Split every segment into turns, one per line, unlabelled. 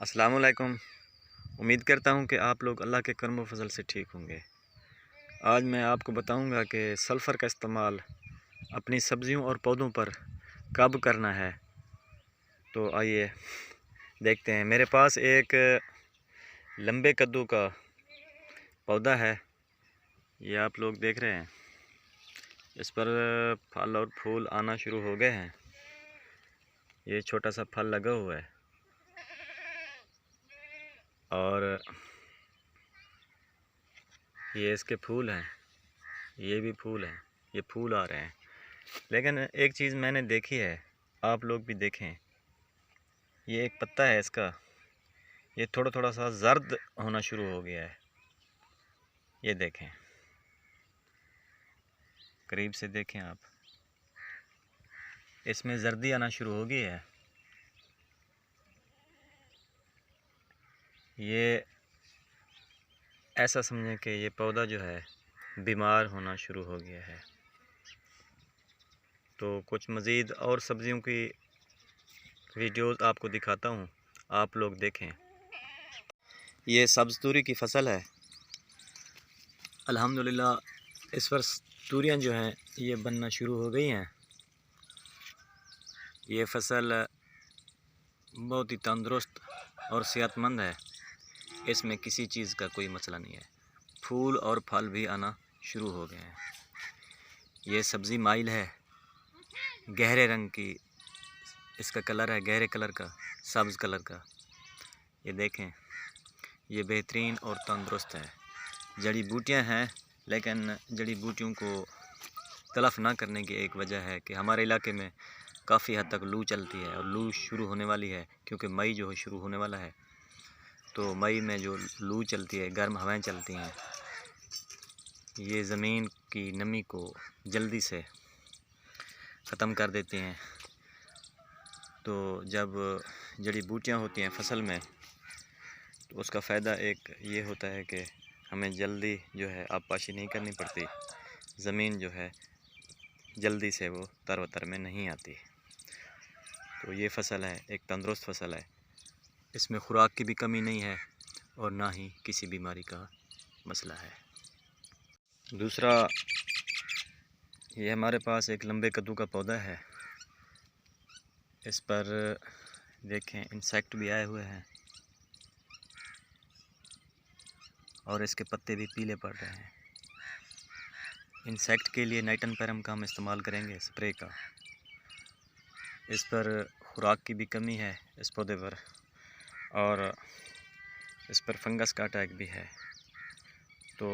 अस्सलामुअलैकुम। उम्मीद करता हूँ कि आप लोग अल्लाह के करम व फजल से ठीक होंगे। आज मैं आपको बताऊँगा कि सल्फ़र का इस्तेमाल अपनी सब्ज़ियों और पौधों पर कब करना है। तो आइए देखते हैं। मेरे पास एक लंबे कद्दू का पौधा है, ये आप लोग देख रहे हैं। इस पर फल और फूल आना शुरू हो गए हैं। ये छोटा सा फल लगा हुआ है और ये इसके फूल हैं, ये भी फूल हैं, ये फूल आ रहे हैं। लेकिन एक चीज़ मैंने देखी है, आप लोग भी देखें। ये एक पत्ता है इसका, ये थोड़ा थोड़ा सा जर्द होना शुरू हो गया है। ये देखें, करीब से देखें आप, इसमें जर्दी आना शुरू हो गई है। ये ऐसा समझें कि ये पौधा जो है बीमार होना शुरू हो गया है। तो कुछ मज़ीद और सब्ज़ियों की वीडियोस आपको दिखाता हूँ, आप लोग देखें। ये सब्ज़ तूरी की फसल है। अल्हम्दुलिल्लाह इस पर तूरियाँ जो हैं ये बनना शुरू हो गई हैं। ये फसल बहुत ही तंदुरुस्त और सेहतमंद है। इसमें किसी चीज़ का कोई मसला नहीं है। फूल और फल भी आना शुरू हो गए हैं। ये सब्ज़ी माइल है, गहरे रंग की इसका कलर है, गहरे कलर का, सब्ज़ कलर का। ये देखें, ये बेहतरीन और तंदुरुस्त है। जड़ी बूटियाँ हैं, लेकिन जड़ी बूटियों को तलफ़ ना करने की एक वजह है कि हमारे इलाके में काफ़ी हद तक लू चलती है और लू शुरू होने वाली है, क्योंकि मई जो है शुरू होने वाला है। तो मई में जो लू चलती है, गर्म हवाएं चलती हैं, ये ज़मीन की नमी को जल्दी से ख़त्म कर देती हैं। तो जब जड़ी बूटियाँ होती हैं फसल में, तो उसका फ़ायदा एक ये होता है कि हमें जल्दी जो है आबपाशी नहीं करनी पड़ती। ज़मीन जो है जल्दी से वो तरोतर में नहीं आती। तो ये फसल है, एक तंदुरुस्त फसल है। इसमें खुराक की भी कमी नहीं है और ना ही किसी बीमारी का मसला है। दूसरा, ये हमारे पास एक लंबे कद्दू का पौधा है। इस पर देखें इंसेक्ट भी आए हुए हैं और इसके पत्ते भी पीले पड़ रहे हैं। इंसेक्ट के लिए नाइटनपैरम का हम इस्तेमाल करेंगे, स्प्रे का। इस पर खुराक की भी कमी है इस पौधे पर, और इस पर फंगस का अटैक भी है। तो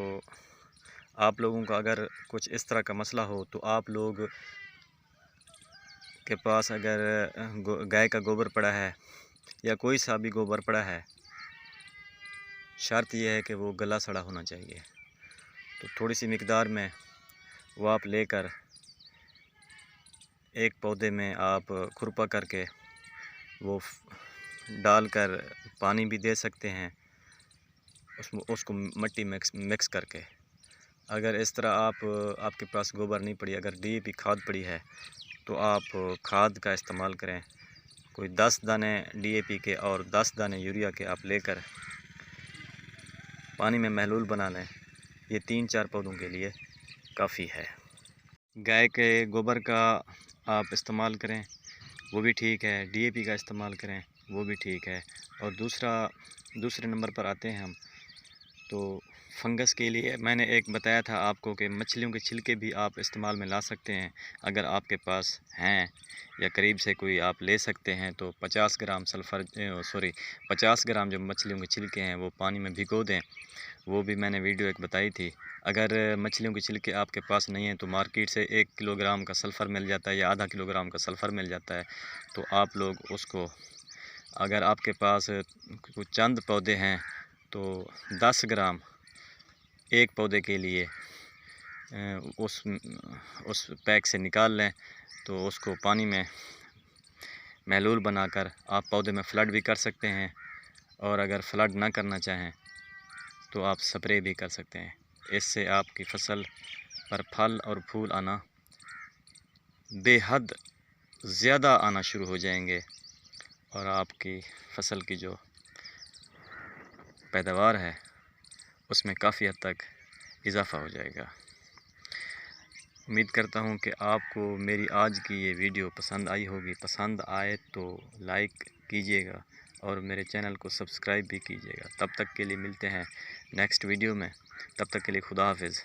आप लोगों का अगर कुछ इस तरह का मसला हो, तो आप लोग के पास अगर गाय का गोबर पड़ा है या कोई सा भी गोबर पड़ा है, शर्त यह है कि वो गला सड़ा होना चाहिए। तो थोड़ी सी मिकदार में वो आप लेकर एक पौधे में आप खुरपा करके वो डालकर पानी भी दे सकते हैं, उसको मिट्टी मिक्स करके। अगर इस तरह आपके पास गोबर नहीं पड़ी, अगर डीएपी खाद पड़ी है, तो आप खाद का इस्तेमाल करें। कोई 10 दाने डीएपी के और 10 दाने यूरिया के आप लेकर पानी में महलूल बना लें। ये 3-4 पौधों के लिए काफ़ी है। गाय के गोबर का आप इस्तेमाल करें, वो भी ठीक है। डीएपी का इस्तेमाल करें, वो भी ठीक है। और दूसरे नंबर पर आते हैं हम, तो फंगस के लिए मैंने एक बताया था आपको कि मछलियों के छिलके भी आप इस्तेमाल में ला सकते हैं। अगर आपके पास हैं या करीब से कोई आप ले सकते हैं, तो 50 ग्राम 50 ग्राम जो मछलियों के छिलके हैं वो पानी में भिगो दें। वो भी मैंने वीडियो एक बताई थी। अगर मछलियों के छिलके आपके पास नहीं हैं, तो मार्केट से 1 किलोग्राम का सल्फ़र मिल जाता है या आधा किलोग्राम का सल्फ़र मिल जाता है। तो आप लोग उसको, अगर आपके पास कुछ चंद पौधे हैं, तो 10 ग्राम एक पौधे के लिए उस पैक से निकाल लें। तो उसको पानी में महलूल बनाकर आप पौधे में फ्लड भी कर सकते हैं, और अगर फ्लड ना करना चाहें तो आप स्प्रे भी कर सकते हैं। इससे आपकी फसल पर फल और फूल आना बेहद ज़्यादा आना शुरू हो जाएंगे, और आपकी फसल की जो पैदावार है उसमें काफ़ी हद तक इजाफ़ा हो जाएगा। उम्मीद करता हूँ कि आपको मेरी आज की ये वीडियो पसंद आई होगी। पसंद आए तो लाइक कीजिएगा और मेरे चैनल को सब्सक्राइब भी कीजिएगा। तब तक के लिए मिलते हैं नेक्स्ट वीडियो में। तब तक के लिए खुदा हाफिज़।